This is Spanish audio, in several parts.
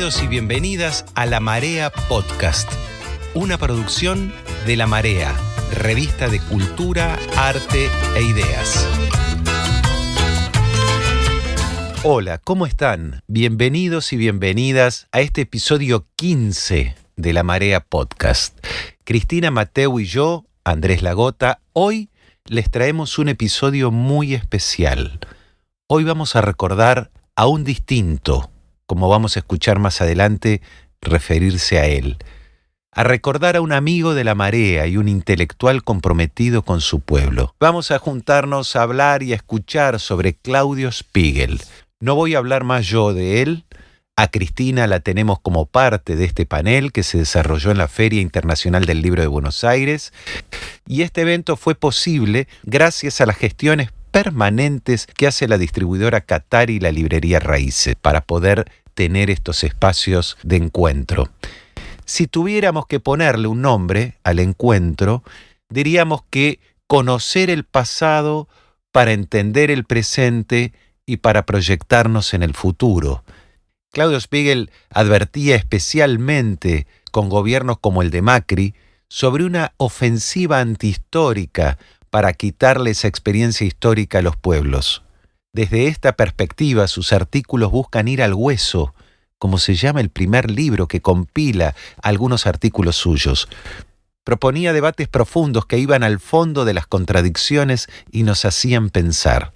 Bienvenidos y bienvenidas a La Marea Podcast, una producción de La Marea, revista de cultura, arte e ideas. Hola, ¿cómo están? Bienvenidos y bienvenidas a este episodio 15 de La Marea Podcast. Cristina Mateu y yo, Andrés Lagota, hoy les traemos un episodio muy especial. Hoy vamos a recordar a un distinto, como vamos a escuchar más adelante referirse a él. A recordar a un amigo de La Marea y un intelectual comprometido con su pueblo. Vamos a juntarnos a hablar y a escuchar sobre Claudio Spiegel. No voy a hablar más yo de él. A Cristina la tenemos como parte de este panel que se desarrolló en la Feria Internacional del Libro de Buenos Aires. Y este evento fue posible gracias a las gestiones permanentes que hace la distribuidora Qatar y la librería Raíces para poder tener estos espacios de encuentro. Si tuviéramos que ponerle un nombre al encuentro, diríamos que conocer el pasado para entender el presente y para proyectarnos en el futuro. Claudio Spiegel advertía especialmente con gobiernos como el de Macri sobre una ofensiva antihistórica para quitarle esa experiencia histórica a los pueblos. Desde esta perspectiva, sus artículos buscan ir al hueso, como se llama el primer libro que compila algunos artículos suyos. Proponía debates profundos que iban al fondo de las contradicciones y nos hacían pensar.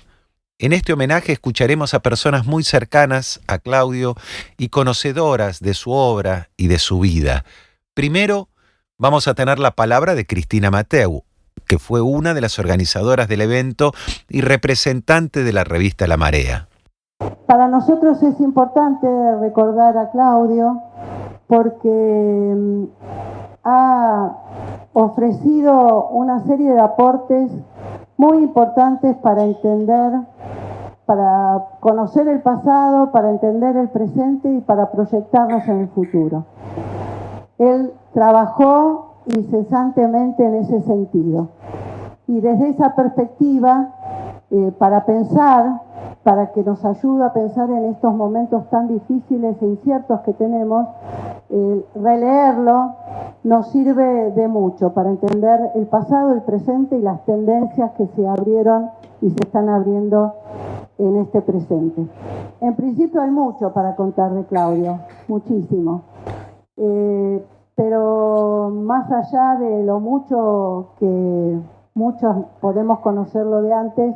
En este homenaje escucharemos a personas muy cercanas a Claudio y conocedoras de su obra y de su vida. Primero, vamos a tener la palabra de Cristina Mateu, que fue una de las organizadoras del evento y representante de la revista La Marea. Para nosotros es importante recordar a Claudio porque ha ofrecido una serie de aportes muy importantes para entender, para conocer el pasado, para entender el presente y para proyectarnos en el futuro. Él trabajó incesantemente en ese sentido. Y desde esa perspectiva, para pensar, para que nos ayude a pensar en estos momentos tan difíciles e inciertos que tenemos, releerlo nos sirve de mucho para entender el pasado, el presente y las tendencias que se abrieron y se están abriendo en este presente. En principio hay mucho para contar de Claudio, muchísimo. Pero más allá de lo mucho que muchos podemos conocerlo de antes,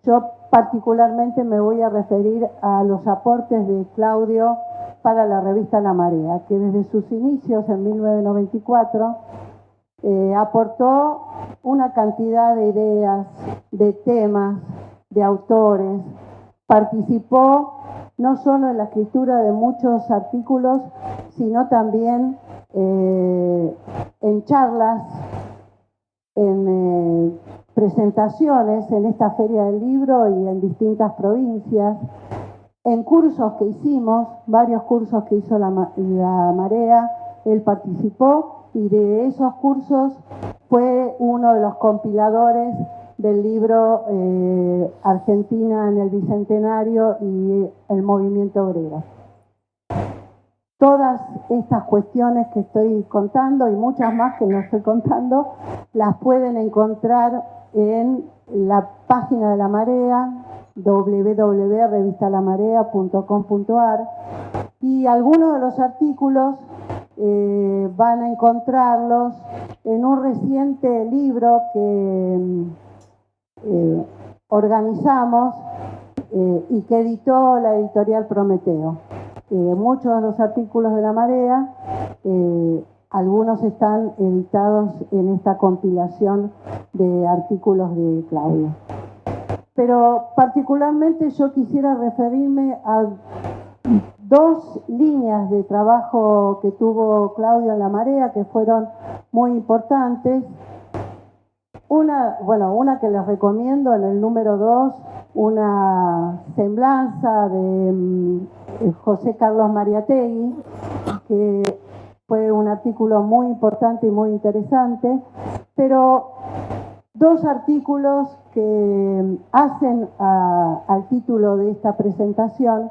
yo particularmente me voy a referir a los aportes de Claudio para la revista La Marea, que desde sus inicios en 1994 aportó una cantidad de ideas, de temas, de autores, participó no solo en la escritura de muchos artículos, sino también en charlas, en presentaciones en esta Feria del Libro y en distintas provincias, en cursos que hicimos, varios cursos que hizo la Marea, él participó y de esos cursos fue uno de los compiladores del libro Argentina en el Bicentenario y el Movimiento Obrero. Todas estas cuestiones que estoy contando y muchas más que no estoy contando, las pueden encontrar en la página de La Marea, www.revistalamarea.com.ar, y algunos de los artículos van a encontrarlos en un reciente libro que organizamos y que editó la editorial Prometeo. Muchos de los artículos de La Marea, algunos están editados en esta compilación de artículos de Claudio. Pero particularmente yo quisiera referirme a dos líneas de trabajo que tuvo Claudio en La Marea que fueron muy importantes. Una que les recomiendo en el número 2, una semblanza de José Carlos Mariátegui, que fue un artículo muy importante y muy interesante, pero dos artículos que hacen al título de esta presentación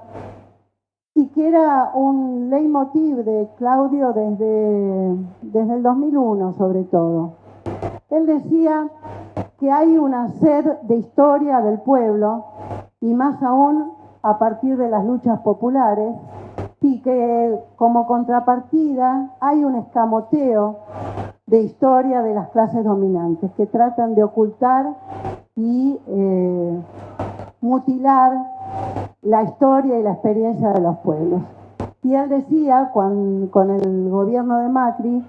y que era un leitmotiv de Claudio desde el 2001 sobre todo. Él decía que hay una sed de historia del pueblo, y más aún a partir de las luchas populares, y que como contrapartida hay un escamoteo de historia de las clases dominantes que tratan de ocultar y mutilar la historia y la experiencia de los pueblos. Y él decía con el gobierno de Macri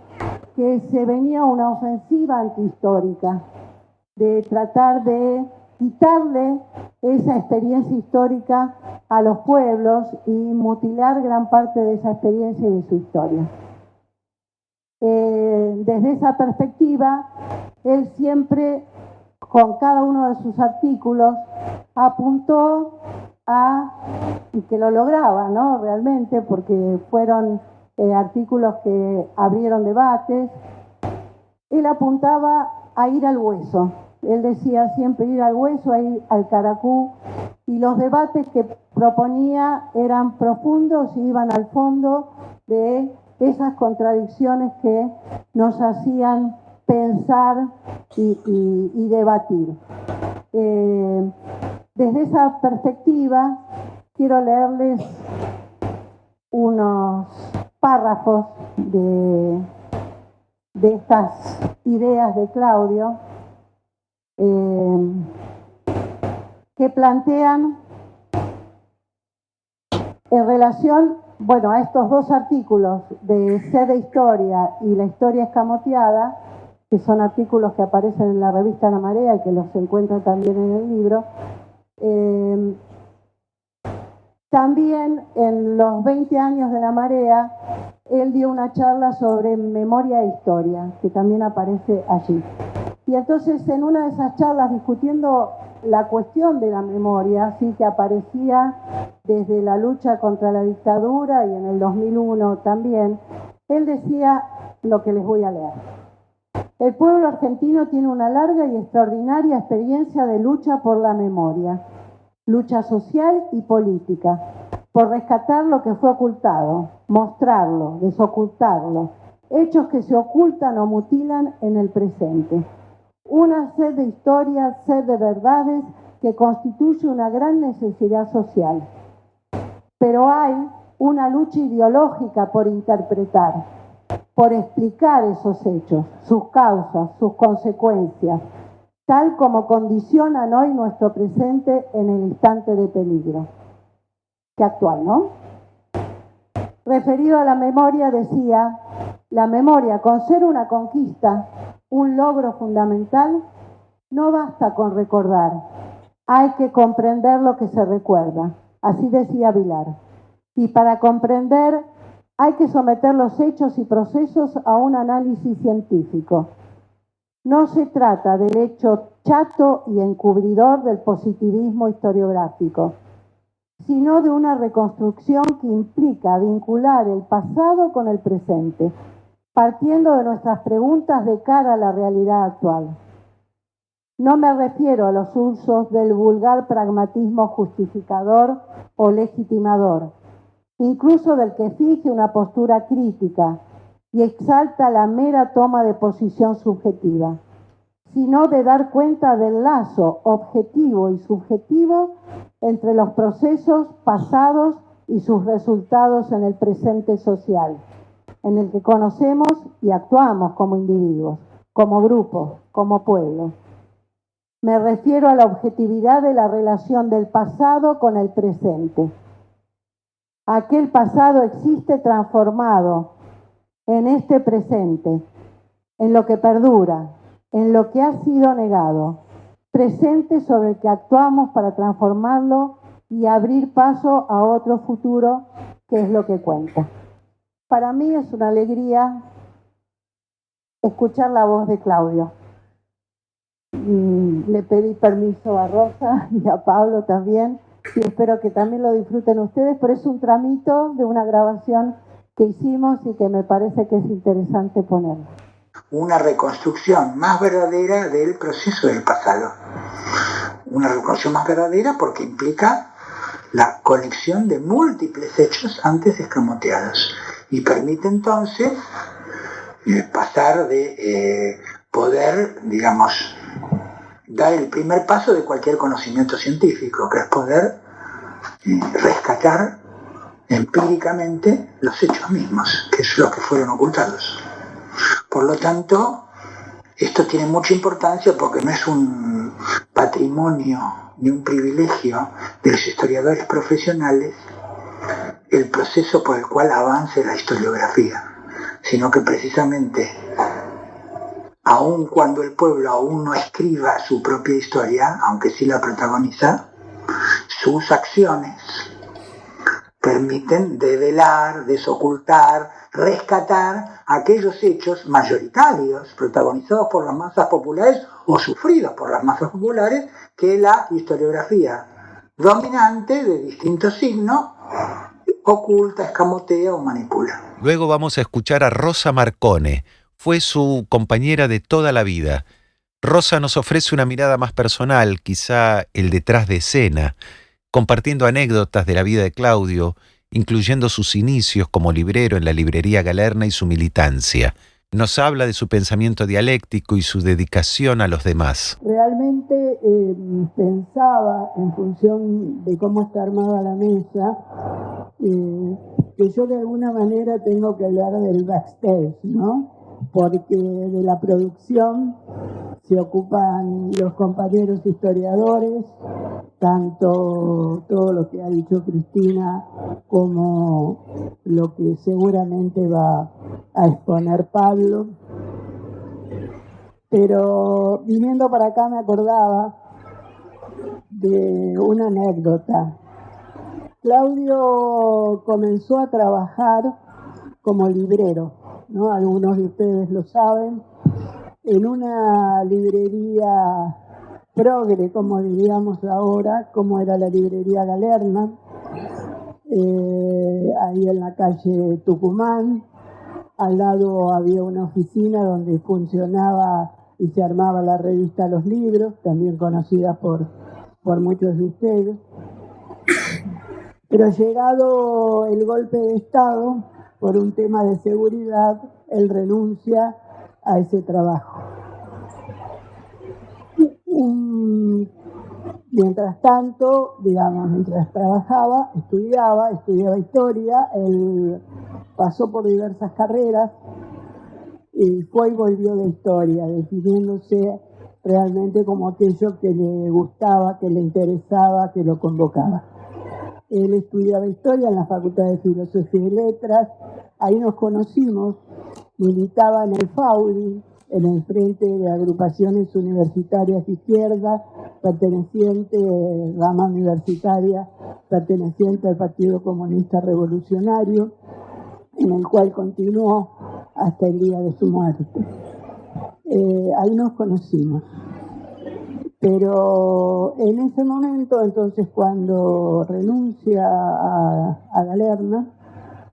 que se venía una ofensiva antihistórica, de tratar de quitarle esa experiencia histórica a los pueblos y mutilar gran parte de esa experiencia y de su historia. Desde esa perspectiva, él siempre, con cada uno de sus artículos, apuntó y que lo lograba, ¿no? Realmente, porque fueron artículos que abrieron debates. Él apuntaba a ir al hueso. Él decía siempre ir al hueso, a ir al caracú, y los debates que proponía eran profundos y iban al fondo de esas contradicciones que nos hacían pensar y debatir. Desde esa perspectiva, quiero leerles unos párrafos de estas ideas de Claudio, que plantean en relación, a estos dos artículos de Sed de Historia y La Historia Escamoteada, que son artículos que aparecen en la revista La Marea y que los encuentran también en el libro. También en los 20 años de La Marea, él dio una charla sobre memoria e historia, que también aparece allí. Y entonces en una de esas charlas, discutiendo la cuestión de la memoria, sí, que aparecía desde la lucha contra la dictadura y en el 2001 también, él decía lo que les voy a leer. El pueblo argentino tiene una larga y extraordinaria experiencia de lucha por la memoria, lucha social y política, por rescatar lo que fue ocultado, mostrarlo, desocultarlo, hechos que se ocultan o mutilan en el presente. Una sed de historia, sed de verdades, que constituye una gran necesidad social. Pero hay una lucha ideológica por interpretar, por explicar esos hechos, sus causas, sus consecuencias, tal como condicionan hoy nuestro presente en el instante de peligro. Qué actual, ¿no? Referido a la memoria, decía, la memoria, con ser una conquista, un logro fundamental, no basta con recordar, hay que comprender lo que se recuerda, así decía Vilar. Y para comprender hay que someter los hechos y procesos a un análisis científico. No se trata del hecho chato y encubridor del positivismo historiográfico, sino de una reconstrucción que implica vincular el pasado con el presente, partiendo de nuestras preguntas de cara a la realidad actual. No me refiero a los usos del vulgar pragmatismo justificador o legitimador, incluso del que finge una postura crítica y exalta la mera toma de posición subjetiva, sino de dar cuenta del lazo objetivo y subjetivo entre los procesos pasados y sus resultados en el presente social, en el que conocemos y actuamos como individuos, como grupos, como pueblo. Me refiero a la objetividad de la relación del pasado con el presente. Aquel pasado existe transformado en este presente, en lo que perdura, en lo que ha sido negado, presente sobre el que actuamos para transformarlo y abrir paso a otro futuro que es lo que cuenta. Para mí es una alegría escuchar la voz de Claudio. Le pedí permiso a Rosa y a Pablo también, y espero que también lo disfruten ustedes, pero es un tramito de una grabación que hicimos y que me parece que es interesante poner. Una reconstrucción más verdadera del proceso del pasado. Una reconstrucción más verdadera porque implica la conexión de múltiples hechos antes escamoteados y permite entonces pasar de poder, digamos, dar el primer paso de cualquier conocimiento científico, que es poder rescatar empíricamente los hechos mismos, que es lo que fueron ocultados. Por lo tanto, esto tiene mucha importancia porque no es un patrimonio ni un privilegio de los historiadores profesionales el proceso por el cual avance la historiografía, sino que precisamente, aun cuando el pueblo aún no escriba su propia historia, aunque sí la protagoniza, sus acciones permiten develar, desocultar, rescatar aquellos hechos mayoritarios protagonizados por las masas populares o sufridos por las masas populares que la historiografía dominante de distintos signos oculta, escamotea o manipula. Luego vamos a escuchar a Rosa Marcone. Fue su compañera de toda la vida. Rosa nos ofrece una mirada más personal, quizá el detrás de escena, compartiendo anécdotas de la vida de Claudio, incluyendo sus inicios como librero en la librería Galerna y su militancia. Nos habla de su pensamiento dialéctico y su dedicación a los demás. Realmente pensaba, en función de cómo está armada la mesa, que yo de alguna manera tengo que hablar del backstage, ¿no? Porque de la producción se ocupan los compañeros historiadores, tanto todo lo que ha dicho Cristina como lo que seguramente va a exponer Pablo. Pero viniendo para acá me acordaba de una anécdota. Claudio comenzó a trabajar como librero, ¿no? Algunos de ustedes lo saben, en una librería progre, como diríamos ahora, como era la librería Galerna, ahí en la calle Tucumán. Al lado había una oficina donde funcionaba y se armaba la revista Los Libros, también conocida por muchos de ustedes. Pero llegado el golpe de Estado, por un tema de seguridad, él renuncia a ese trabajo. Mientras tanto, digamos, mientras trabajaba, estudiaba historia, él pasó por diversas carreras y fue y volvió de historia, definiéndose realmente como aquello que le gustaba, que le interesaba, que lo convocaba. Él estudiaba historia en la Facultad de Filosofía y Letras, ahí nos conocimos, militaba en el FAUDI, en el Frente de Agrupaciones Universitarias Izquierdas, perteneciente, rama universitaria, perteneciente al Partido Comunista Revolucionario, en el cual continuó hasta el día de su muerte. Ahí nos conocimos. Pero en ese momento, entonces, cuando renuncia a Galerna,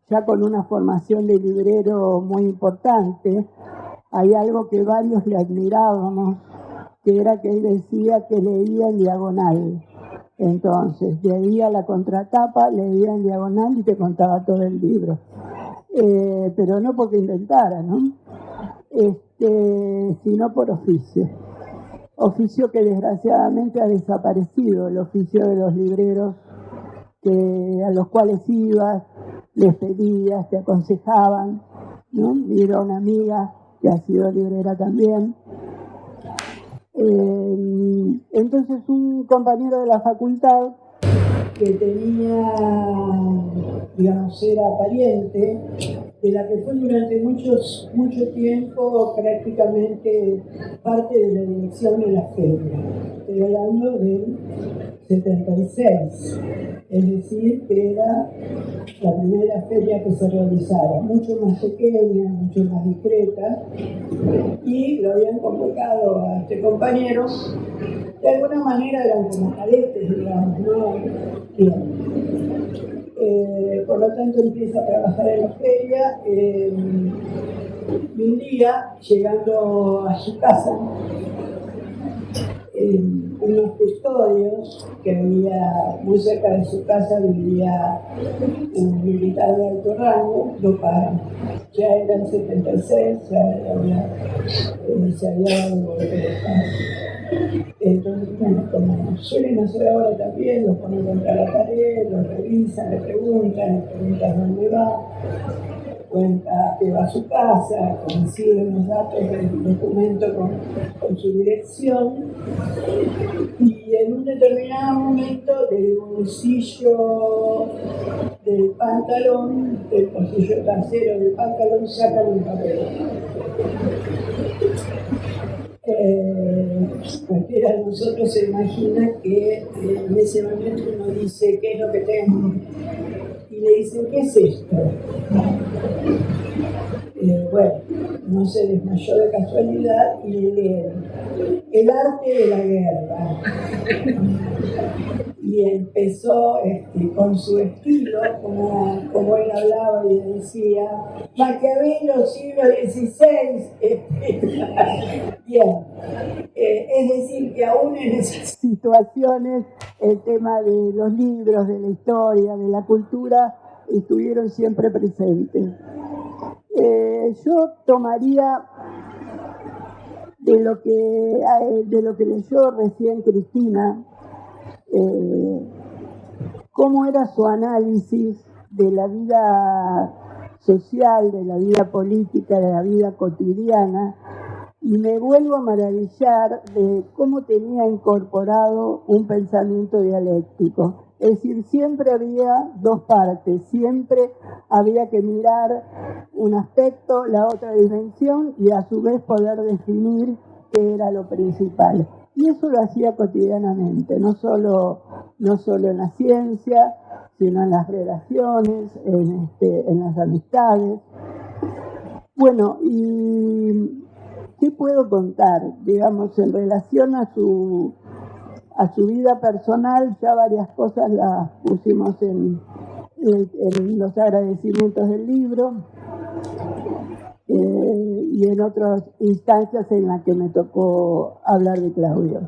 ya con una formación de librero muy importante, hay algo que varios le admirábamos, que era que él decía que leía en diagonal. Entonces, leía la contratapa, leía en diagonal y te contaba todo el libro. Pero no porque inventara, ¿no? Sino por oficio. Oficio que desgraciadamente ha desaparecido, el oficio de los libreros a los cuales ibas, les pedías, te aconsejaban, ¿no? Y era una amiga que ha sido librera también. Entonces un compañero de la facultad que tenía, digamos, era pariente, de la que fue durante mucho tiempo prácticamente parte de la dirección de la feria. Estoy hablando del 76, es decir, que era la primera feria que se realizara, mucho más pequeña, mucho más discreta, y lo habían convocado a este compañero. De alguna manera eran como cadetes, digamos, ¿no? Por lo tanto empieza a trabajar en la feria y un día, llegando a su casa, unos custodios que había muy cerca de su casa, vivía un militar de alto rango, lo paran. Ya era el 76, se había dado el golpe de Estado. Entonces, bueno, como suelen hacer ahora también, los ponen contra la pared, los revisan, le preguntan dónde va, cuenta que va a su casa, coinciden los datos del documento con su dirección, y en un determinado momento del bolsillo del pantalón, del bolsillo trasero del pantalón, sacan un papel. Cualquiera de nosotros se imagina que en ese momento uno dice, ¿qué es lo que tengo? Y le dicen, ¿qué es esto? Bueno, no se desmayó de casualidad y le leen El arte de la guerra. Y empezó con su estilo, como él hablaba y decía, Maquiavelo, siglo XVI. Bien, es decir, que aún en esas situaciones el tema de los libros, de la historia, de la cultura, estuvieron siempre presentes. Yo tomaría de lo que leyó recién Cristina, cómo era su análisis de la vida social, de la vida política, de la vida cotidiana, y me vuelvo a maravillar de cómo tenía incorporado un pensamiento dialéctico. Es decir, siempre había dos partes, siempre había que mirar un aspecto, la otra dimensión, y a su vez poder definir qué era lo principal. Y eso lo hacía cotidianamente, no solo en la ciencia, sino en las relaciones, en las amistades. Bueno, y ¿qué puedo contar? Digamos, en relación a su vida personal, ya varias cosas las pusimos en los agradecimientos del libro y en otras instancias en las que me tocó hablar de Claudio.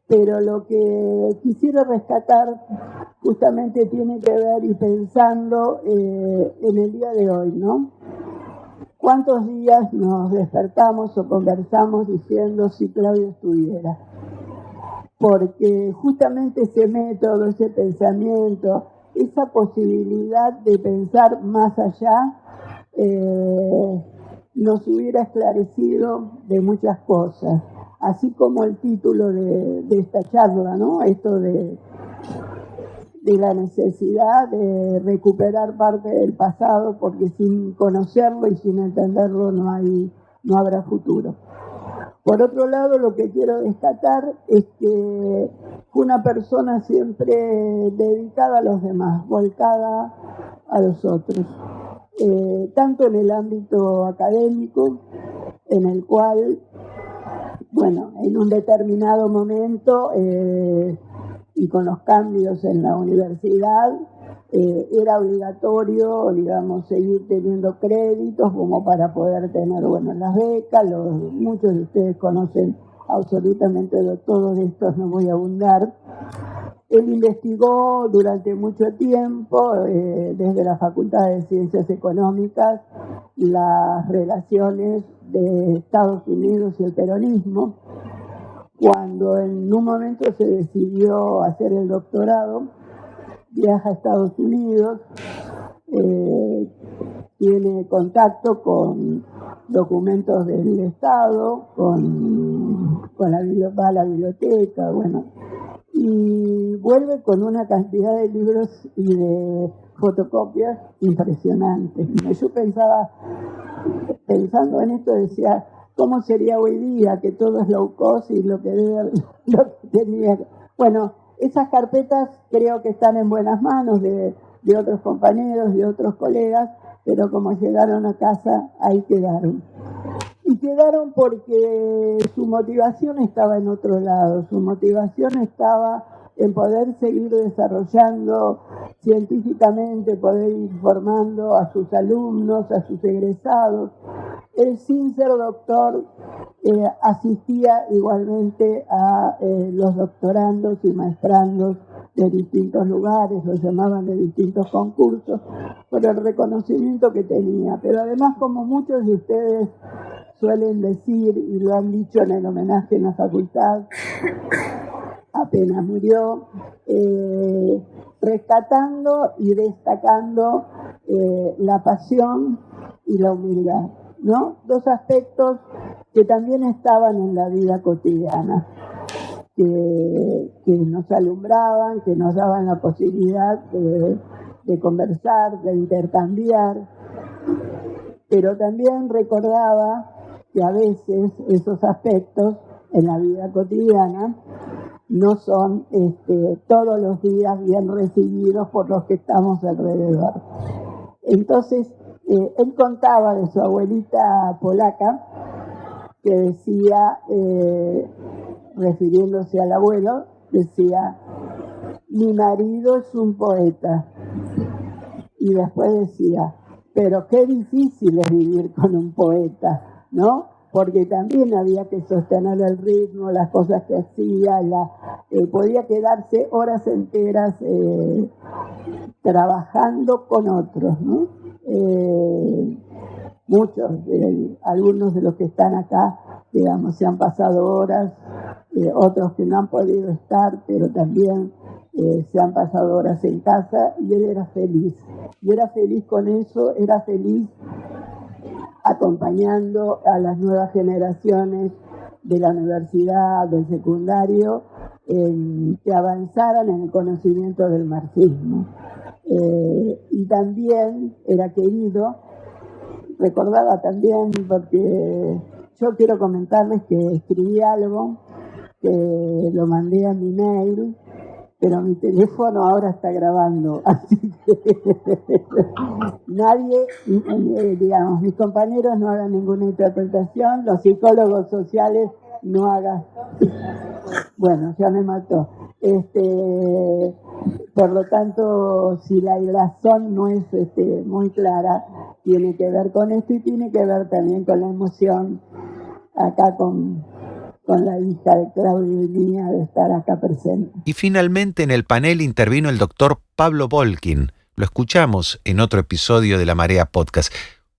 Pero lo que quisiera rescatar justamente tiene que ver, y pensando en el día de hoy, ¿no? ¿Cuántos días nos despertamos o conversamos diciendo si Claudio estuviera? Porque justamente ese método, ese pensamiento, esa posibilidad de pensar más allá, nos hubiera esclarecido de muchas cosas. Así como el título de esta charla, ¿no? Esto de la necesidad de recuperar parte del pasado, porque sin conocerlo y sin entenderlo no habrá futuro. Por otro lado, lo que quiero destacar es que fue una persona siempre dedicada a los demás, volcada a los otros, tanto en el ámbito académico, en el cual, bueno, en un determinado momento y con los cambios en la universidad, era obligatorio, digamos, seguir teniendo créditos como para poder tener, bueno, las becas. Muchos de ustedes conocen absolutamente de todos estos, no voy a abundar. Él investigó durante mucho tiempo, desde la Facultad de Ciencias Económicas, las relaciones de Estados Unidos y el peronismo. Cuando en un momento se decidió hacer el doctorado, viaja a Estados Unidos, tiene contacto con documentos del Estado, va a la biblioteca, bueno, y vuelve con una cantidad de libros y de fotocopias impresionantes. Yo pensando en esto, decía, ¿cómo sería hoy día que todo es low cost y lo que tenía? Bueno, esas carpetas creo que están en buenas manos de otros compañeros, de otros colegas, pero como llegaron a casa, ahí quedaron. Y quedaron porque su motivación estaba en otro lado, su motivación estaba en poder seguir desarrollando científicamente, poder ir formando a sus alumnos, a sus egresados. Él, sin ser doctor, asistía igualmente a los doctorandos y maestrandos de distintos lugares, los llamaban de distintos concursos, por el reconocimiento que tenía. Pero además, como muchos de ustedes suelen decir, y lo han dicho en el homenaje en la facultad, apenas murió, rescatando y destacando la pasión y la humildad, ¿no? Dos aspectos que también estaban en la vida cotidiana, que nos alumbraban, que nos daban la posibilidad de conversar, de intercambiar, pero también recordaba que a veces esos aspectos en la vida cotidiana no son todos los días bien recibidos por los que estamos alrededor. Entonces, él contaba de su abuelita polaca, que decía, refiriéndose al abuelo, decía: mi marido es un poeta. Y después decía: pero qué difícil es vivir con un poeta, ¿no? Porque también había que sostener el ritmo, las cosas que hacía, podía quedarse horas enteras trabajando con otros, ¿no? Algunos de los que están acá, digamos, se han pasado horas, otros que no han podido estar, pero también se han pasado horas en casa, y él era feliz. Y era feliz con eso, era feliz acompañando a las nuevas generaciones de la universidad, del secundario, que avanzaran en el conocimiento del marxismo. Y también era querido, recordaba también, porque yo quiero comentarles que escribí algo, que lo mandé a mi mail, pero mi teléfono ahora está grabando, así que nadie, digamos, mis compañeros no hagan ninguna interpretación, los psicólogos sociales no hagan. Bueno, ya me mató. Por lo tanto, si la razón no es muy clara, tiene que ver con esto y tiene que ver también con la emoción acá con la hija de Claudio y mía de estar acá presente. Y finalmente en el panel intervino el doctor Pablo Volkin. Lo escuchamos en otro episodio de La Marea Podcast.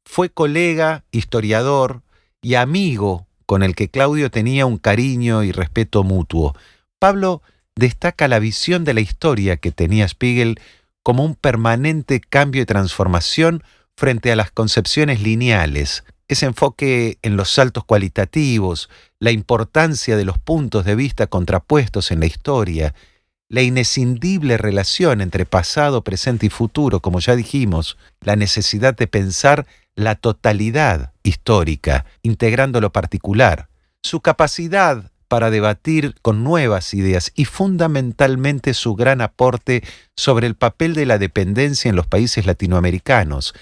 Fue colega, historiador y amigo con el que Claudio tenía un cariño y respeto mutuo. Pablo destaca la visión de la historia que tenía Spiegel como un permanente cambio y transformación frente a las concepciones lineales. Ese enfoque en los saltos cualitativos, la importancia de los puntos de vista contrapuestos en la historia, la inescindible relación entre pasado, presente y futuro, como ya dijimos, la necesidad de pensar la totalidad histórica, integrando lo particular, su capacidad para debatir con nuevas ideas y fundamentalmente su gran aporte sobre el papel de la dependencia en los países latinoamericanos,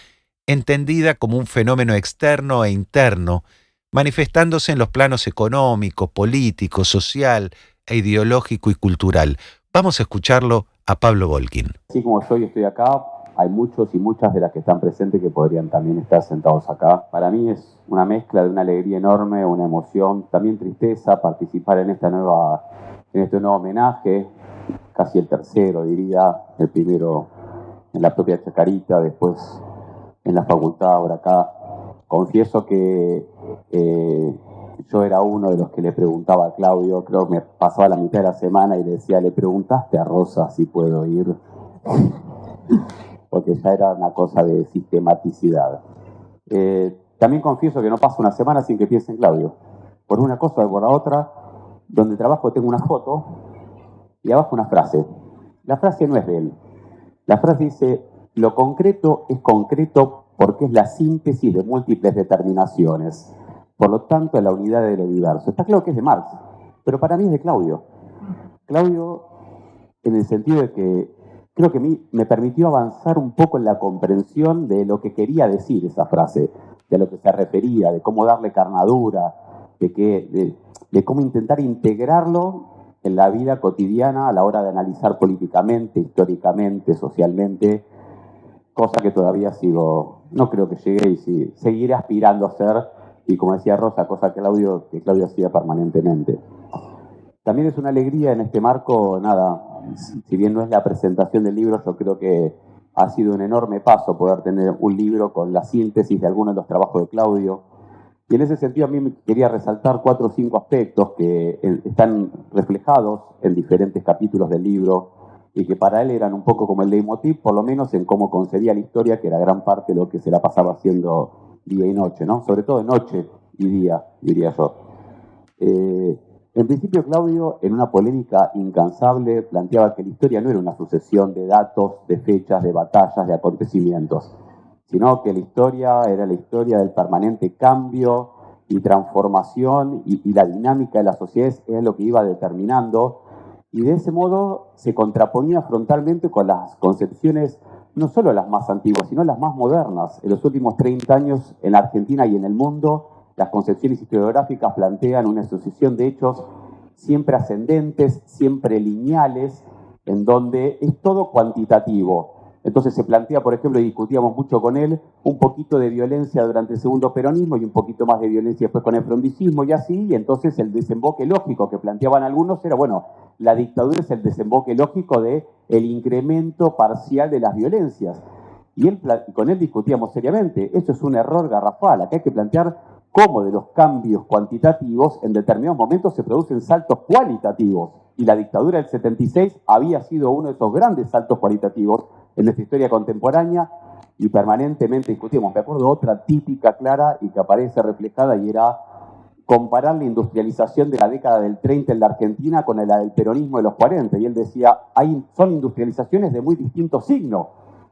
entendida como un fenómeno externo e interno, manifestándose en los planos económico, político, social, ideológico y cultural. Vamos a escucharlo a Pablo Volkin. Así como yo estoy acá, hay muchos y muchas de las que están presentes que podrían también estar sentados acá. Para mí es una mezcla de una alegría enorme, una emoción, también tristeza, participar en este nuevo homenaje, casi el tercero diría, el primero en la propia Chacarita, después en la facultad, ahora acá. Confieso que yo era uno de los que le preguntaba a Claudio, creo que me pasaba la mitad de la semana y le decía: ¿le preguntaste a Rosa si puedo ir? Porque ya era una cosa de sistematicidad. También confieso que no pasa una semana sin que piense en Claudio. Por una cosa o por la otra, donde trabajo tengo una foto y abajo una frase. La frase no es de él. La frase dice: lo concreto es concreto porque es la síntesis de múltiples determinaciones. Por lo tanto, es la unidad de lo diverso. Está claro que es de Marx, pero para mí es de Claudio. Claudio, en el sentido de que creo que me permitió avanzar un poco en la comprensión de lo que quería decir esa frase, de lo que se refería, de cómo darle carnadura, de cómo intentar integrarlo en la vida cotidiana a la hora de analizar políticamente, históricamente, socialmente, cosa que todavía no creo que llegue y seguiré aspirando a hacer, y como decía Rosa, cosa que Claudio hacía permanentemente. También es una alegría en este marco, si bien no es la presentación del libro, yo creo que ha sido un enorme paso poder tener un libro con la síntesis de algunos de los trabajos de Claudio. Y en ese sentido a mí me quería resaltar 4 o 5 aspectos que están reflejados en diferentes capítulos del libro y que para él eran un poco como el leitmotiv, por lo menos en cómo concebía la historia, que era gran parte de lo que se la pasaba haciendo día y noche, ¿no? Sobre todo noche y día, diría yo. En principio, Claudio, en una polémica incansable, planteaba que la historia no era una sucesión de datos, de fechas, de batallas, de acontecimientos, sino que la historia era la historia del permanente cambio y transformación y la dinámica de las sociedades es lo que iba determinando, y de ese modo se contraponía frontalmente con las concepciones, no solo las más antiguas, sino las más modernas. En los últimos 30 años en la Argentina y en el mundo, las concepciones historiográficas plantean una sucesión de hechos siempre ascendentes, siempre lineales, en donde es todo cuantitativo. Entonces se plantea, por ejemplo, y discutíamos mucho con él, un poquito de violencia durante el segundo peronismo y un poquito más de violencia después con el frondicismo y así, y entonces el desemboque lógico que planteaban algunos era, bueno, la dictadura es el desemboque lógico de el incremento parcial de las violencias. Y con él discutíamos seriamente, eso es un error garrafal, acá hay que plantear cómo de los cambios cuantitativos en determinados momentos se producen saltos cualitativos. Y la dictadura del 76 había sido uno de esos grandes saltos cualitativos en nuestra historia contemporánea y permanentemente discutimos. Me acuerdo de otra típica clara y que aparece reflejada y era comparar la industrialización de la década del 30 en la Argentina con la del peronismo de los 40. Y él decía, son industrializaciones de muy distinto signo.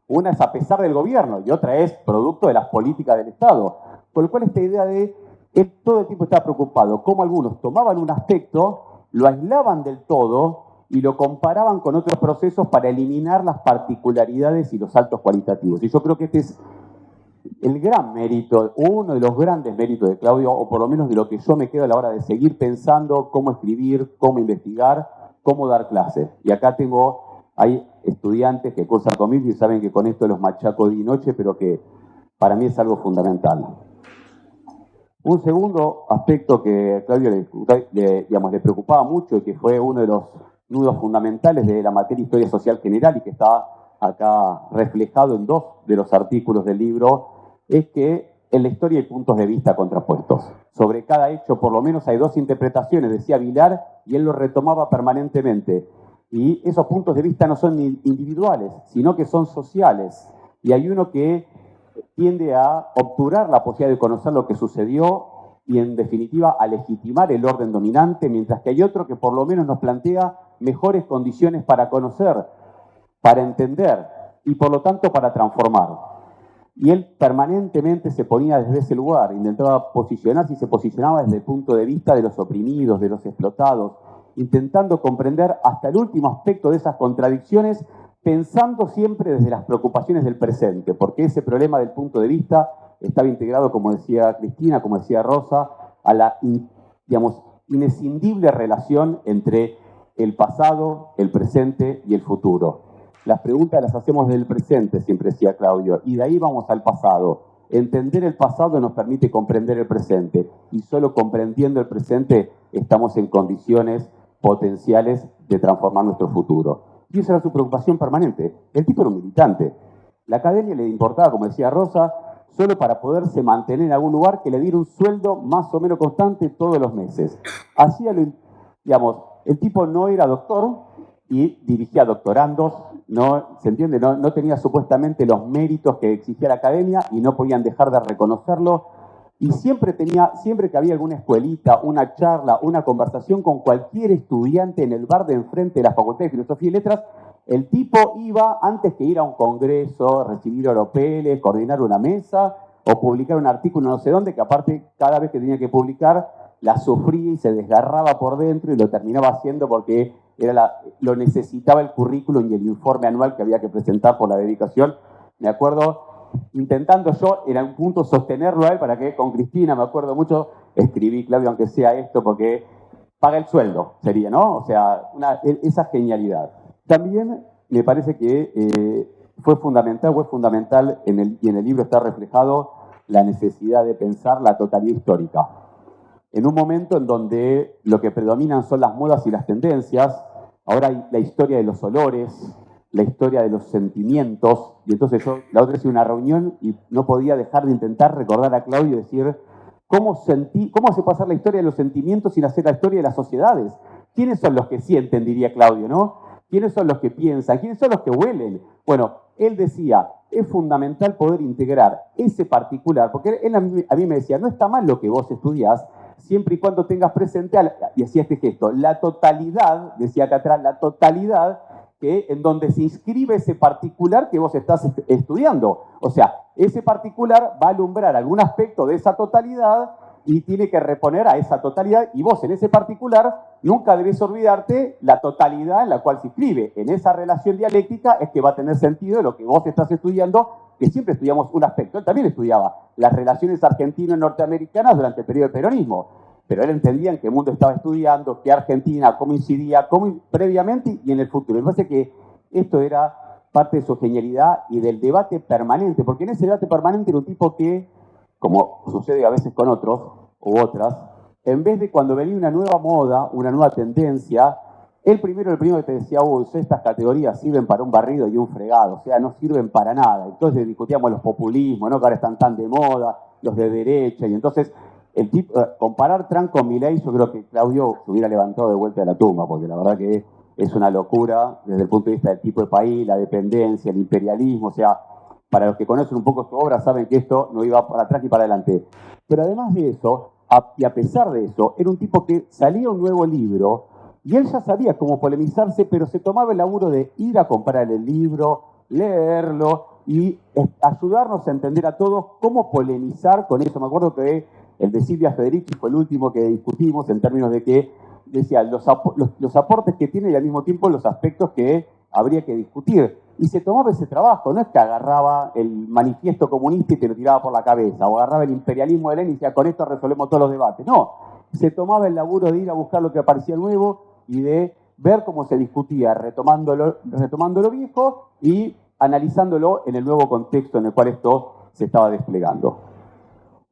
Una es a pesar del gobierno y otra es producto de las políticas del Estado. Por lo cual esta idea de él todo el tiempo estaba preocupado, cómo algunos tomaban un aspecto, lo aislaban del todo y lo comparaban con otros procesos para eliminar las particularidades y los saltos cualitativos. Y yo creo que este es el gran mérito, uno de los grandes méritos de Claudio, o por lo menos de lo que yo me quedo a la hora de seguir pensando cómo escribir, cómo investigar, cómo dar clases. Y acá hay estudiantes que cursan conmigo y saben que con esto los machaco día y noche, pero que para mí es algo fundamental. Un segundo aspecto que a Claudio le preocupaba mucho y que fue uno de los nudos fundamentales de la materia Historia Social General y que está acá reflejado en 2 de los artículos del libro, es que en la historia hay puntos de vista contrapuestos. Sobre cada hecho, por lo menos, hay 2 interpretaciones, decía Vilar, y él lo retomaba permanentemente. Y esos puntos de vista no son individuales, sino que son sociales. Y hay uno que tiende a obturar la posibilidad de conocer lo que sucedió y, en definitiva, a legitimar el orden dominante, mientras que hay otro que por lo menos nos plantea mejores condiciones para conocer, para entender y, por lo tanto, para transformar. Y él permanentemente se ponía desde ese lugar, intentaba posicionarse y se posicionaba desde el punto de vista de los oprimidos, de los explotados, intentando comprender hasta el último aspecto de esas contradicciones, pensando siempre desde las preocupaciones del presente, porque ese problema del punto de vista estaba integrado, como decía Cristina, como decía Rosa, a la, inescindible relación entre el pasado, el presente y el futuro. Las preguntas las hacemos del presente, siempre decía Claudio, y de ahí vamos al pasado. Entender el pasado nos permite comprender el presente, y solo comprendiendo el presente estamos en condiciones potenciales de transformar nuestro futuro. Y esa era su preocupación permanente. El tipo era un militante. La academia le importaba, como decía Rosa, solo para poderse mantener en algún lugar que le diera un sueldo más o menos constante todos los meses. El tipo no era doctor y dirigía doctorandos, ¿se entiende? No tenía supuestamente los méritos que exigía la academia y no podían dejar de reconocerlo. Y siempre que había alguna escuelita, una charla, una conversación con cualquier estudiante en el bar de enfrente de la Facultad de Filosofía y Letras, el tipo iba, antes que ir a un congreso, recibir oropeles, coordinar una mesa o publicar un artículo no sé dónde, que aparte cada vez que tenía que publicar la sufría y se desgarraba por dentro y lo terminaba haciendo porque lo necesitaba el currículum y el informe anual que había que presentar por la dedicación. Me acuerdo intentando yo en algún punto sostenerlo a él para que con Cristina, me acuerdo mucho, escribí, Claudio, aunque sea esto, porque paga el sueldo, sería, ¿no? O sea, esa genialidad. También me parece que fue fundamental, y en el libro está reflejado la necesidad de pensar la totalidad histórica. En un momento en donde lo que predominan son las modas y las tendencias, ahora hay la historia de los olores, la historia de los sentimientos, y entonces yo la otra vez hice una reunión y no podía dejar de intentar recordar a Claudio y decir, ¿cómo hace pasar la historia de los sentimientos sin hacer la historia de las sociedades? ¿Quiénes son los que sienten, diría Claudio, ¿no? ¿Quiénes son los que piensan? ¿Quiénes son los que huelen? Bueno, él decía, es fundamental poder integrar ese particular, porque él a mí me decía, no está mal lo que vos estudiás, siempre y cuando tengas presente, y hacía este gesto, la totalidad, decía acá atrás, la totalidad, en donde se inscribe ese particular que vos estás estudiando. O sea, ese particular va a alumbrar algún aspecto de esa totalidad y tiene que reponer a esa totalidad, y vos en ese particular nunca debes olvidarte la totalidad en la cual se inscribe. En esa relación dialéctica es que va a tener sentido lo que vos estás estudiando, que siempre estudiamos un aspecto. Él también estudiaba las relaciones argentino-norteamericanas durante el periodo del peronismo, pero él entendía en qué mundo estaba estudiando, qué Argentina, cómo incidía, cómo previamente y en el futuro. Me parece que esto era parte de su genialidad y del debate permanente, porque en ese debate permanente era un tipo que, como sucede a veces con otros u otras, en vez de cuando venía una nueva moda, una nueva tendencia, el primero que te decía, estas categorías sirven para un barrido y un fregado, o sea, no sirven para nada. Entonces discutíamos los populismos, ¿no? Que ahora están tan de moda, los de derecha, y entonces comparar Trump con Milei, yo creo que Claudio se hubiera levantado de vuelta de la tumba, porque la verdad que es una locura desde el punto de vista del tipo de país, la dependencia, el imperialismo, o sea, para los que conocen un poco su obra saben que esto no iba para atrás ni para adelante. Pero además de eso, y a pesar de eso, era un tipo que salía un nuevo libro y él ya sabía cómo polemizarse, pero se tomaba el laburo de ir a comprar el libro, leerlo y ayudarnos a entender a todos cómo polemizar con eso. Me acuerdo que el de Silvia Federici fue el último que discutimos en términos de que decía los aportes que tiene y al mismo tiempo los aspectos que habría que discutir. Y se tomaba ese trabajo, no es que agarraba el manifiesto comunista y te lo tiraba por la cabeza, o agarraba el imperialismo de Lenin y decía, con esto resolvemos todos los debates. No, se tomaba el laburo de ir a buscar lo que aparecía nuevo y de ver cómo se discutía, retomando lo viejo y analizándolo en el nuevo contexto en el cual esto se estaba desplegando.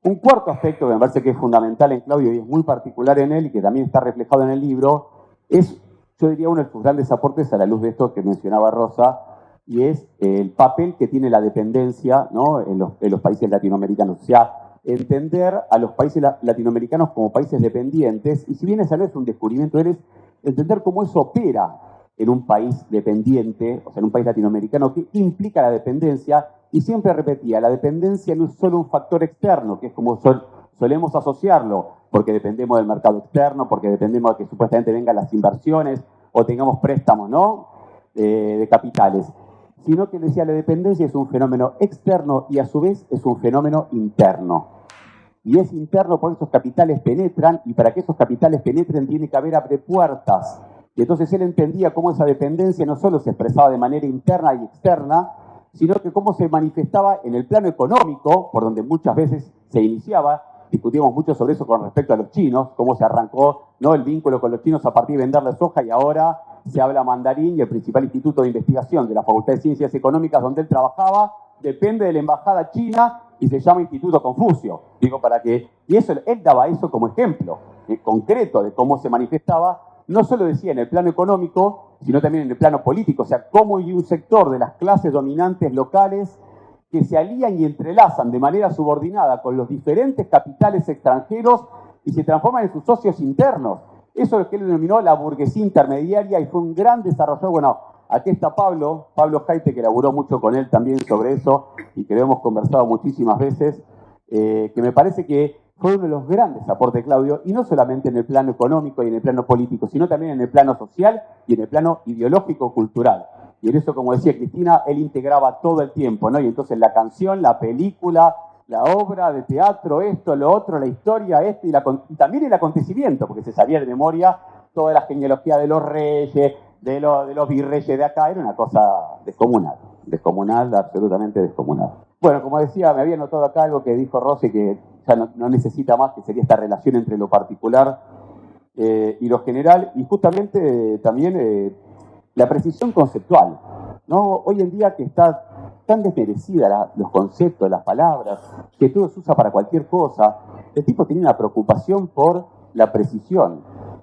Un cuarto aspecto que me parece que es fundamental en Claudio y es muy particular en él y que también está reflejado en el libro, es, yo diría, uno de sus grandes aportes a la luz de esto que mencionaba Rosa, y es el papel que tiene la dependencia, ¿no? en los países latinoamericanos. O sea, entender a los países latinoamericanos como países dependientes, y si bien ese no es un descubrimiento, es entender cómo eso opera en un país dependiente, o sea, en un país latinoamericano, qué implica la dependencia, y siempre repetía, la dependencia no es solo un factor externo, que es como solemos asociarlo, porque dependemos del mercado externo, porque dependemos de que supuestamente vengan las inversiones, o tengamos préstamos, ¿no? De capitales, sino que decía la dependencia es un fenómeno externo y a su vez es un fenómeno interno. Y es interno porque esos capitales penetran, y para que esos capitales penetren tiene que haber abre puertas. Y entonces él entendía cómo esa dependencia no solo se expresaba de manera interna y externa, sino que cómo se manifestaba en el plano económico, por donde muchas veces se iniciaba. Discutimos mucho sobre eso con respecto a los chinos, cómo se arrancó, ¿no?, el vínculo con los chinos a partir de venderles soja, y ahora se habla mandarín, y el principal instituto de investigación de la Facultad de Ciencias Económicas donde él trabajaba depende de la embajada china y se llama Instituto Confucio. Digo, para que, y eso, él daba eso como ejemplo concreto de cómo se manifestaba, no solo decía en el plano económico, sino también en el plano político, o sea, cómo hay un sector de las clases dominantes locales que se alían y entrelazan de manera subordinada con los diferentes capitales extranjeros y se transforman en sus socios internos. Eso es lo que él denominó la burguesía intermediaria y fue un gran desarrollo. Bueno, aquí está Pablo Jaite, que elaboró mucho con él también sobre eso y que lo hemos conversado muchísimas veces, que me parece que fue uno de los grandes aportes de Claudio, y no solamente en el plano económico y en el plano político, sino también en el plano social y en el plano ideológico-cultural. Y en eso, como decía Cristina, él integraba todo el tiempo, ¿no? Y entonces la canción, la película, la obra de teatro, esto, lo otro, la historia, esto, y también el acontecimiento, porque se sabía de memoria toda la genealogía de los reyes, de los virreyes de acá, era una cosa descomunal, absolutamente descomunal. Bueno, como decía, me había notado acá algo que dijo Rossi, que ya no necesita más, que sería esta relación entre lo particular y lo general, y justamente también la precisión conceptual, ¿no? Hoy en día que está tan desmerecida los conceptos, las palabras, que todo se usa para cualquier cosa, el tipo tenía una preocupación por la precisión.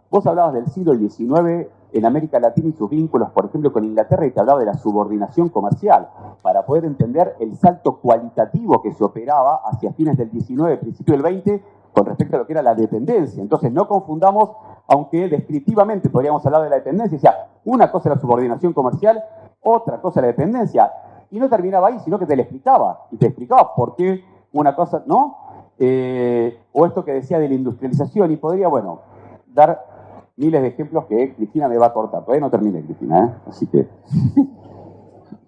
Vos hablabas del siglo XIX en América Latina y sus vínculos, por ejemplo, con Inglaterra, y te hablaba de la subordinación comercial, para poder entender el salto cualitativo que se operaba hacia fines del XIX, principio del XX, con respecto a lo que era la dependencia. Entonces, no confundamos, aunque descriptivamente podríamos hablar de la dependencia, o sea, una cosa es la subordinación comercial, otra cosa es la dependencia, y no terminaba ahí, sino que te lo explicaba, y te explicaba por qué una cosa, ¿no? O esto que decía de la industrialización, y podría, bueno, dar miles de ejemplos que Cristina me va a cortar. Todavía no terminé, Cristina, ¿eh? Así que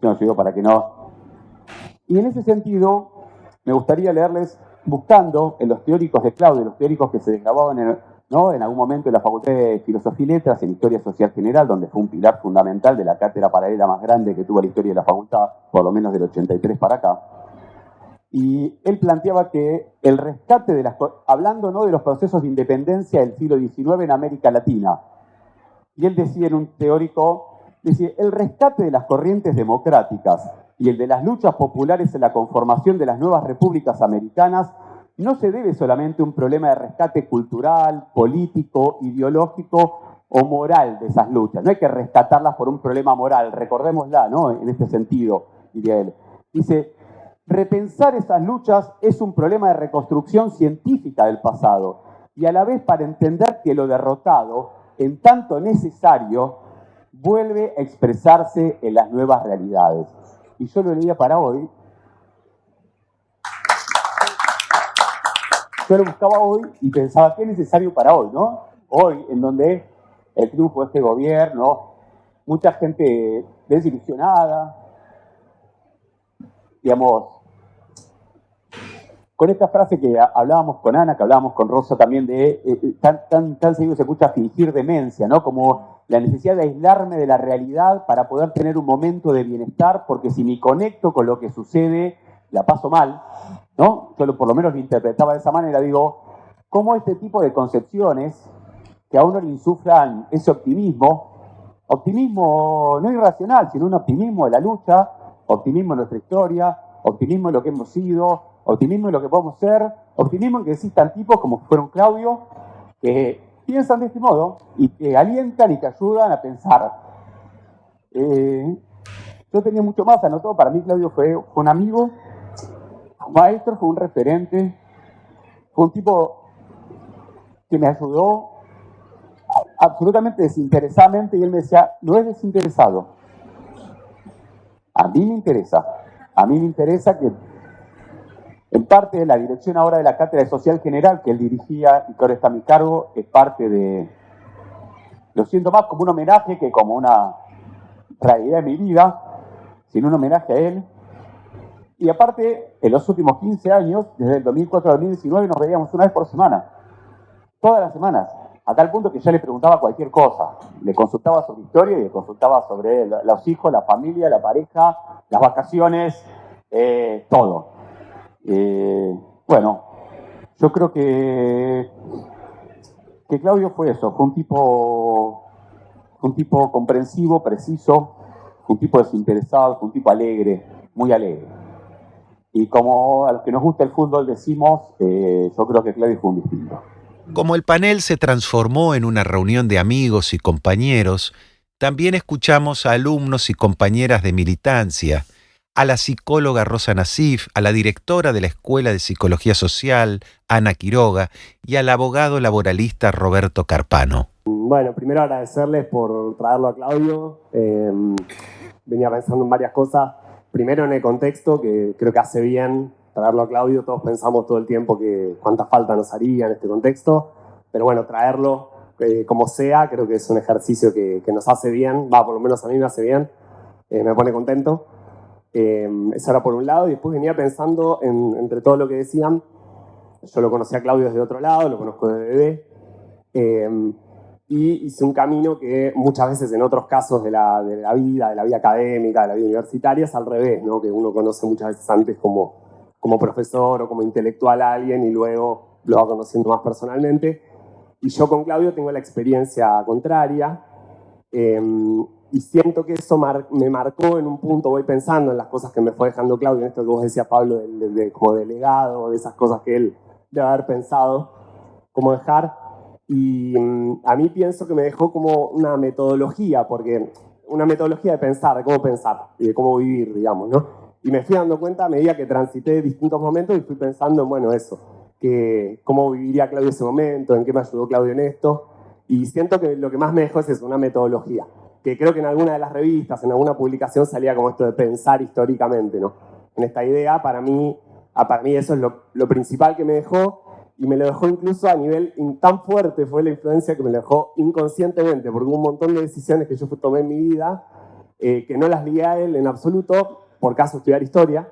no digo para que no. Y en ese sentido, me gustaría leerles, buscando en los teóricos de Claudio, los teóricos que se desgrababan en algún momento en la Facultad de Filosofía y Letras, en Historia Social General, donde fue un pilar fundamental de la cátedra paralela más grande que tuvo la historia de la facultad, por lo menos del 83 para acá. Y él planteaba que el rescate de hablando ¿no? de los procesos de independencia del siglo XIX en América Latina, y él decía en un teórico, decía, el rescate de las corrientes democráticas y el de las luchas populares en la conformación de las nuevas repúblicas americanas no se debe solamente a un problema de rescate cultural, político, ideológico o moral de esas luchas. No hay que rescatarlas por un problema moral, recordémosla, ¿no? En este sentido, diría él. Dice, repensar esas luchas es un problema de reconstrucción científica del pasado y a la vez para entender que lo derrotado, en tanto necesario, vuelve a expresarse en las nuevas realidades. Y yo lo leía para hoy. Yo lo buscaba hoy y pensaba, ¿qué es necesario para hoy, no? Hoy, en donde el triunfo de este gobierno, mucha gente desilusionada, digamos, con esta frase que hablábamos con Ana, que hablábamos con Rosa también, de tan seguido se escucha fingir demencia, ¿no? Como la necesidad de aislarme de la realidad para poder tener un momento de bienestar, porque si me conecto con lo que sucede, la paso mal, ¿no? Yo por lo menos lo interpretaba de esa manera, digo, ¿cómo este tipo de concepciones que a uno le insuflan ese optimismo no irracional, sino un optimismo de la lucha, optimismo en nuestra historia, optimismo en lo que hemos sido, optimismo en lo que podemos ser, optimismo en que existan tipos como fueron Claudio, que piensan de este modo y que alientan y que ayudan a pensar. Yo tenía mucho más anotado. Para mí Claudio fue un amigo, un maestro, fue un referente, fue un tipo que me ayudó absolutamente desinteresadamente, y él me decía, no es desinteresado, a mí me interesa que en parte de la dirección ahora de la Cátedra de Social General que él dirigía y que ahora está a mi cargo, es parte de, lo siento más como un homenaje que como una realidad de mi vida, sino un homenaje a él. Y aparte, en los últimos 15 años, desde el 2004 al 2019, nos veíamos una vez por semana, todas las semanas, a tal punto que ya le preguntaba cualquier cosa. Le consultaba sobre historia y le consultaba sobre los hijos, la familia, la pareja, las vacaciones, todo. Bueno, yo creo que Claudio fue eso, fue un tipo comprensivo, preciso, fue un tipo desinteresado, fue un tipo alegre, muy alegre. Y como a los que nos gusta el fútbol decimos, yo creo que Claudio fue un distinto. Como el panel se transformó en una reunión de amigos y compañeros, también escuchamos a alumnos y compañeras de militancia, a la psicóloga Rosa Nassif, a la directora de la Escuela de Psicología Social, Ana Quiroga, y al abogado laboralista Roberto Carpano. Bueno, primero agradecerles por traerlo a Claudio. Venía pensando en varias cosas. Primero en el contexto, que creo que hace bien traerlo a Claudio. Todos pensamos todo el tiempo que cuánta falta nos haría en este contexto. Pero bueno, traerlo como sea, creo que es un ejercicio que nos hace bien. Por lo menos a mí me hace bien. Me pone contento. Eso era por un lado. Y después venía pensando entre todo lo que decían. Yo lo conocí a Claudio desde otro lado, lo conozco de bebé. Y hice un camino que muchas veces en otros casos de la vida académica, de la vida universitaria, es al revés, ¿no? Que uno conoce muchas veces antes como profesor o como intelectual a alguien y luego lo va conociendo más personalmente. Y yo con Claudio tengo la experiencia contraria. Y siento que eso me marcó en un punto. Voy pensando en las cosas que me fue dejando Claudio, en esto que vos decías, Pablo, como delegado, de esas cosas que él debe haber pensado cómo dejar. Y a mí pienso que me dejó como una metodología, porque una metodología de pensar, de cómo pensar y de cómo vivir, digamos, ¿no? Y me fui dando cuenta a medida que transité distintos momentos y fui pensando en, bueno, eso, que cómo viviría Claudio ese momento, en qué me ayudó Claudio en esto. Y siento que lo que más me dejó es eso, una metodología. Que creo que en alguna de las revistas, en alguna publicación salía como esto de pensar históricamente, ¿no? En esta idea, para mí eso es lo principal que me dejó, y me lo dejó incluso a nivel tan fuerte fue la influencia que me lo dejó inconscientemente, porque hubo un montón de decisiones que yo tomé en mi vida que no las ligué a él en absoluto, por caso estudiar historia,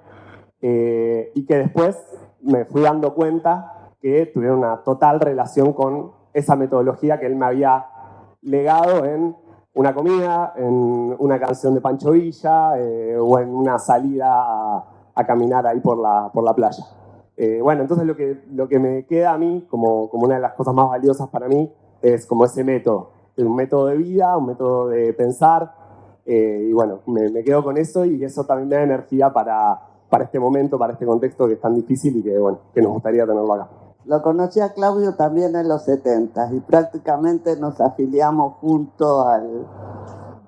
y que después me fui dando cuenta que tuvieron una total relación con esa metodología que él me había legado en una comida, en una canción de Pancho Villa o en una salida a caminar ahí por la playa. Bueno, entonces lo que me queda a mí como una de las cosas más valiosas para mí es como ese método, un método de vida, un método de pensar, y bueno, me quedo con eso, y eso también me da energía para este momento, para este contexto que es tan difícil y que, bueno, que nos gustaría tenerlo acá. Lo conocí a Claudio también en los 70 y prácticamente nos afiliamos juntos al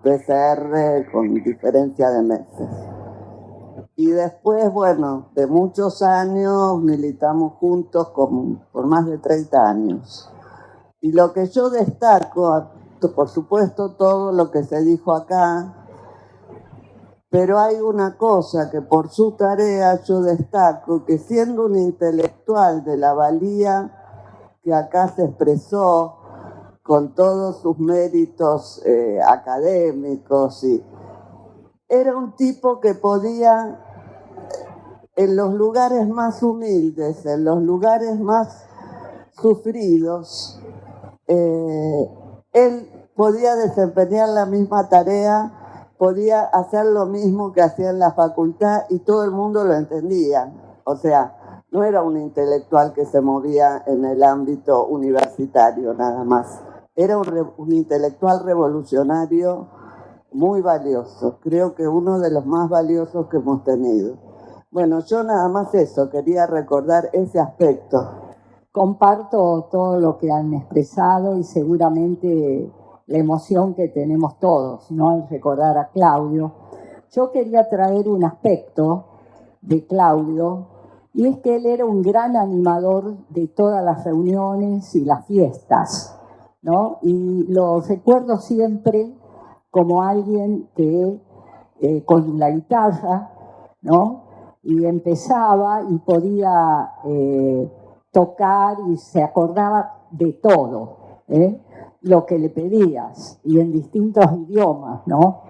PCR con diferencia de meses. Y después, bueno, de muchos años militamos juntos por más de 30 años. Y lo que yo destaco, por supuesto, todo lo que se dijo acá, pero hay una cosa que por su tarea yo destaco, que siendo un intelectual de la valía que acá se expresó con todos sus méritos académicos, era un tipo que podía, en los lugares más humildes, en los lugares más sufridos, él podía desempeñar la misma tarea, podía hacer lo mismo que hacía en la facultad y todo el mundo lo entendía. O sea, no era un intelectual que se movía en el ámbito universitario nada más. Era un intelectual revolucionario muy valioso. Creo que uno de los más valiosos que hemos tenido. Bueno, yo nada más eso, quería recordar ese aspecto. Comparto todo lo que han expresado y seguramente la emoción que tenemos todos, ¿no?, al recordar a Claudio. Yo quería traer un aspecto de Claudio, y es que él era un gran animador de todas las reuniones y las fiestas, ¿no? Y lo recuerdo siempre como alguien que con la guitarra, ¿no?, y empezaba y podía tocar y se acordaba de todo, lo que le pedías, y en distintos idiomas, ¿no?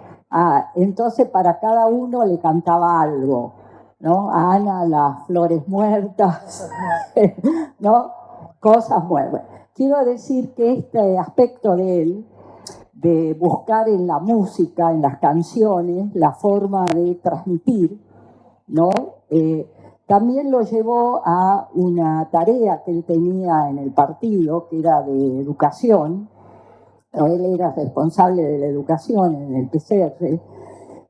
Entonces para cada uno le cantaba algo, ¿no? A Ana las flores muertas, ¿no? Cosas buenas. Quiero decir que este aspecto de él, de buscar en la música, en las canciones, la forma de transmitir, ¿no? También lo llevó a una tarea que él tenía en el partido, que era de educación. Él era responsable de la educación en el PCR,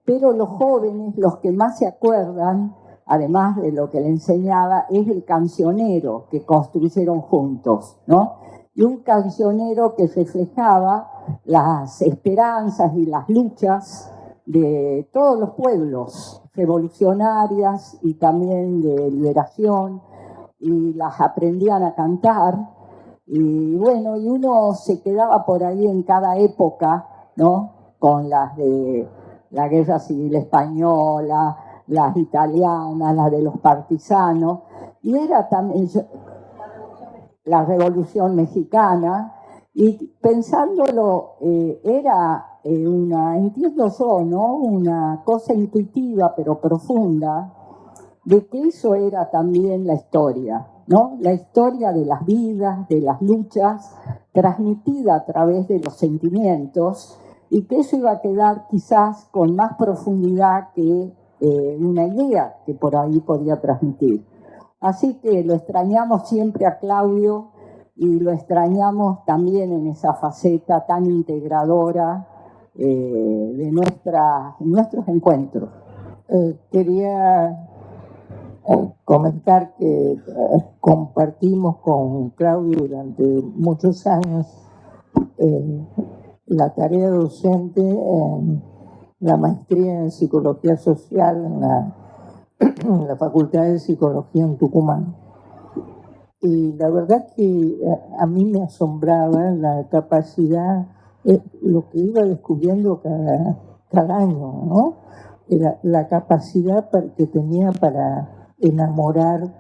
pero los jóvenes, los que más se acuerdan, además de lo que le enseñaba, es el cancionero que construyeron juntos, ¿no? Y un cancionero que reflejaba las esperanzas y las luchas de todos los pueblos, revolucionarias y también de liberación, y las aprendían a cantar. Y bueno, y uno se quedaba por ahí en cada época, ¿no?, con las de la Guerra Civil Española, las italianas, las de los partisanos, y era también la Revolución Mexicana, y pensándolo, era entiendo yo, ¿no?, una cosa intuitiva pero profunda, de que eso era también la historia, ¿no? La historia de las vidas, de las luchas, transmitida a través de los sentimientos, y que eso iba a quedar quizás con más profundidad que una idea que por ahí podía transmitir. Así que lo extrañamos siempre a Claudio, y lo extrañamos también en esa faceta tan integradora de nuestros encuentros. Quería comentar que compartimos con Claudio durante muchos años la tarea docente en la maestría en Psicología Social en la Facultad de Psicología en Tucumán. Y la verdad que a mí me asombraba la capacidad, lo que iba descubriendo cada año, ¿no? Era la capacidad que tenía para enamorar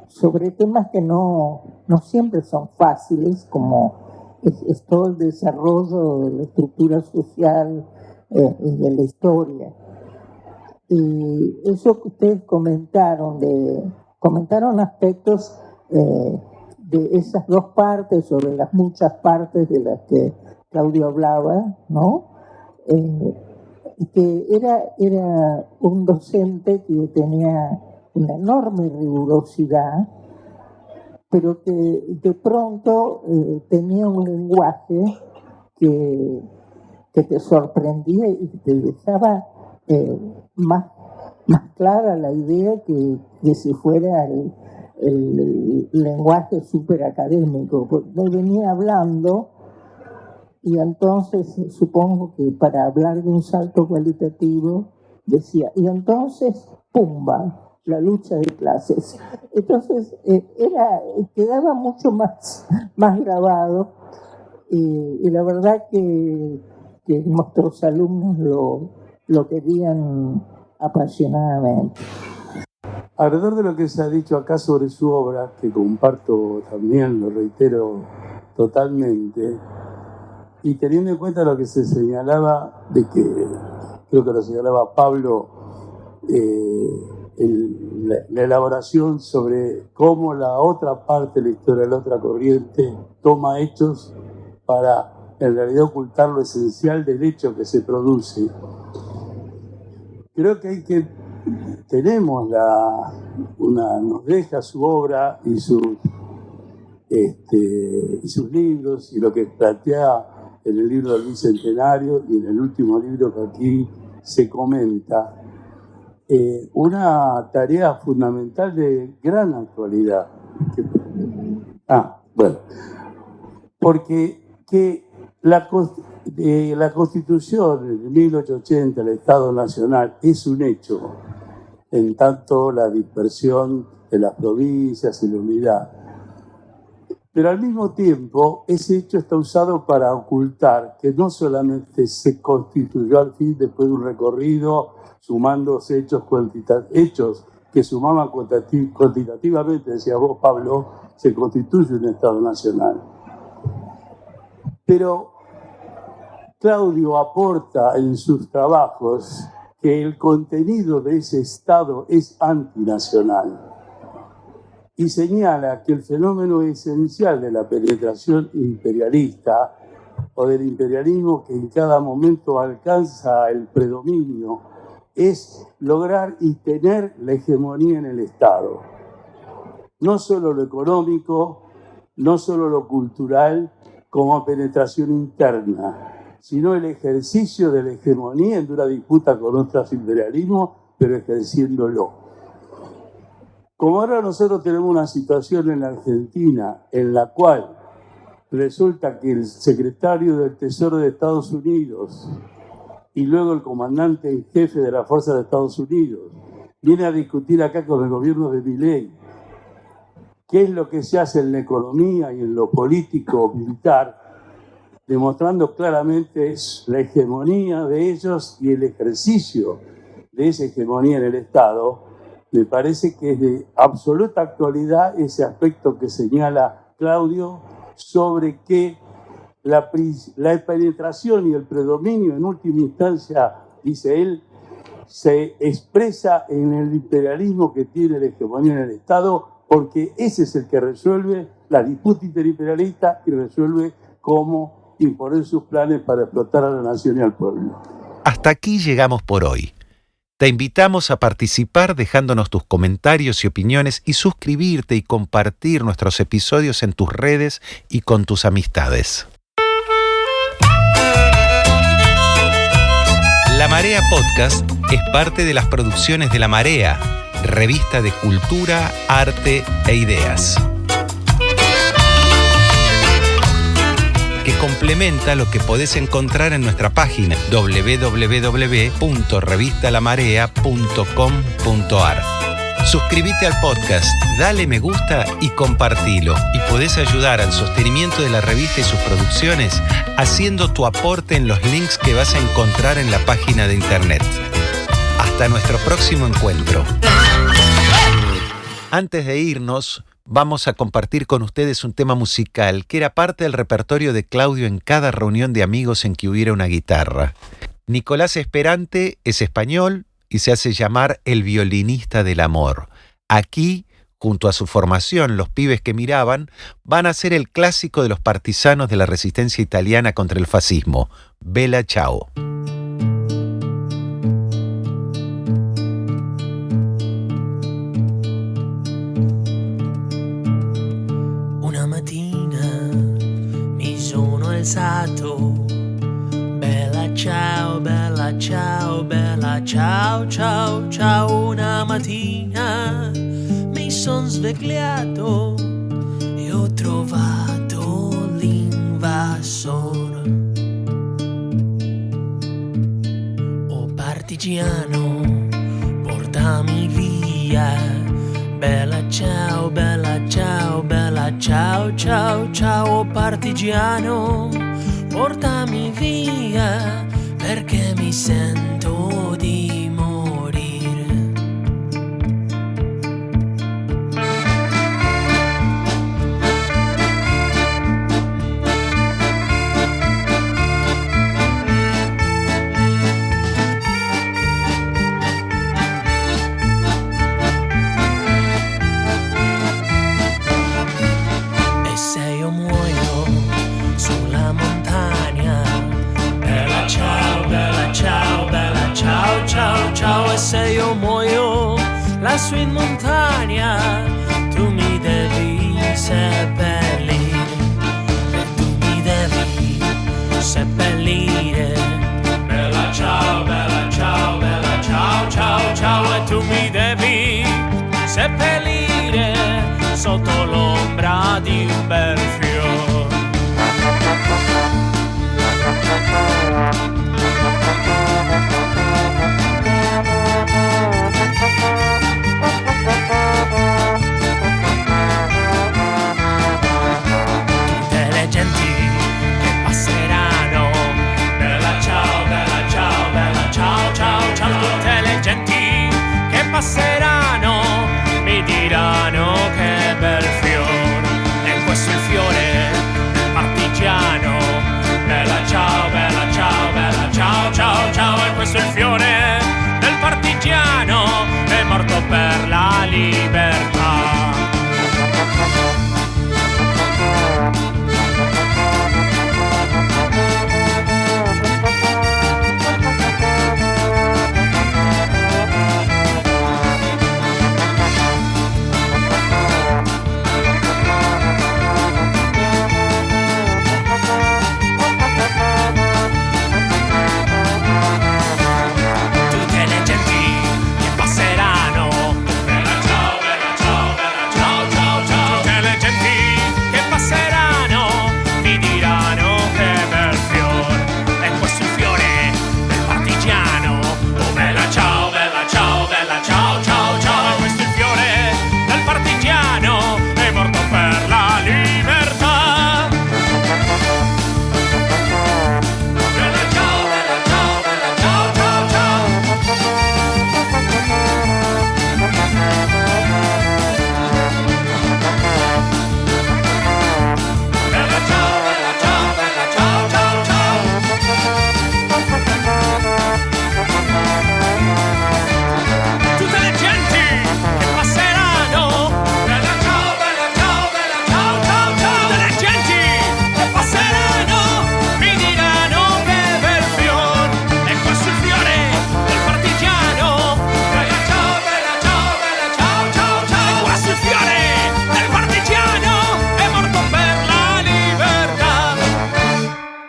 sobre temas que no siempre son fáciles, como es todo el desarrollo de la estructura social y de la historia. Y eso que ustedes comentaron aspectos de esas dos partes o de las muchas partes de las que Claudio hablaba, ¿no? Que era un docente que tenía una enorme rigurosidad, pero que de pronto tenía un lenguaje que te sorprendía y que te dejaba más clara la idea que si fuera el lenguaje súper académico. Me venía hablando y entonces supongo que para hablar de un salto cualitativo decía, y entonces, ¡pumba!, la lucha de clases. Entonces quedaba mucho más grabado y la verdad que nuestros alumnos lo querían apasionadamente. Alrededor de lo que se ha dicho acá sobre su obra, que comparto también, lo reitero totalmente, y teniendo en cuenta lo que se señalaba, de que creo que lo señalaba Pablo, la elaboración sobre cómo la otra parte de la historia, la otra corriente, toma hechos para en realidad ocultar lo esencial del hecho que se produce. Creo que nos deja su obra y sus libros y lo que plantea en el libro del Bicentenario y en el último libro que aquí se comenta, una tarea fundamental de gran actualidad. Porque la Constitución de 1880, el Estado Nacional, es un hecho, en tanto la dispersión de las provincias y la unidad. Pero al mismo tiempo, ese hecho está usado para ocultar que no solamente se constituyó al fin después de un recorrido sumando hechos que sumaban cuantitativamente, decía vos, Pablo, se constituye un Estado Nacional. Pero Claudio aporta en sus trabajos que el contenido de ese Estado es antinacional y señala que el fenómeno esencial de la penetración imperialista o del imperialismo que en cada momento alcanza el predominio es lograr y tener la hegemonía en el Estado. No solo lo económico, no solo lo cultural como penetración interna, sino el ejercicio de la hegemonía en dura disputa con otros imperialismos, pero ejerciéndolo. Como ahora nosotros tenemos una situación en la Argentina en la cual resulta que el secretario del Tesoro de Estados Unidos y luego el comandante en jefe de la Fuerza de Estados Unidos viene a discutir acá con el gobierno de Milei qué es lo que se hace en la economía y en lo político militar, demostrando claramente la hegemonía de ellos y el ejercicio de esa hegemonía en el Estado. Me parece que es de absoluta actualidad ese aspecto que señala Claudio sobre que la penetración y el predominio en última instancia, dice él, se expresa en el imperialismo que tiene la hegemonía en el Estado, porque ese es el que resuelve la disputa interimperialista y resuelve cómo imponer sus planes para explotar a la nación y al pueblo. Hasta aquí llegamos por hoy. Te invitamos a participar dejándonos tus comentarios y opiniones y suscribirte y compartir nuestros episodios en tus redes y con tus amistades. La Marea Podcast es parte de las producciones de La Marea, revista de cultura, arte e ideas, que complementa lo que podés encontrar en nuestra página www.revistalamarea.com.ar. Suscríbete al podcast, dale me gusta y compartilo. Y podés ayudar al sostenimiento de la revista y sus producciones haciendo tu aporte en los links que vas a encontrar en la página de internet. Hasta nuestro próximo encuentro. Antes de irnos, vamos a compartir con ustedes un tema musical que era parte del repertorio de Claudio en cada reunión de amigos en que hubiera una guitarra. Nicolás Esperante es español y se hace llamar el violinista del amor. Aquí, junto a su formación, Los pibes que miraban, van a ser el clásico de los partisanos de la resistencia italiana contra el fascismo, Bella Ciao. Una mattina mi sono alzato, bella ciao, bella ciao, bella ciao, ciao, ciao. Una mattina mi son svegliato e ho trovato l'invasor. Oh partigiano, portami via, bella ciao, bella ciao, bella ciao, ciao, ciao. Oh partigiano, portami via, perché mi sento di morire. E se io muoio sulla montagna, bella ciao, bella ciao, bella ciao, ciao, ciao. E se io muoio lassù in montagna, tu mi devi seppellire, e tu mi devi seppellire. Bella ciao, bella ciao, bella ciao, ciao, ciao. E tu mi devi seppellire sotto l'ombra di un bel fiore. Tutte le genti che passeranno, bella ciao, bella ciao, bella ciao, ciao, ciao. Tutte le genti che passeranno,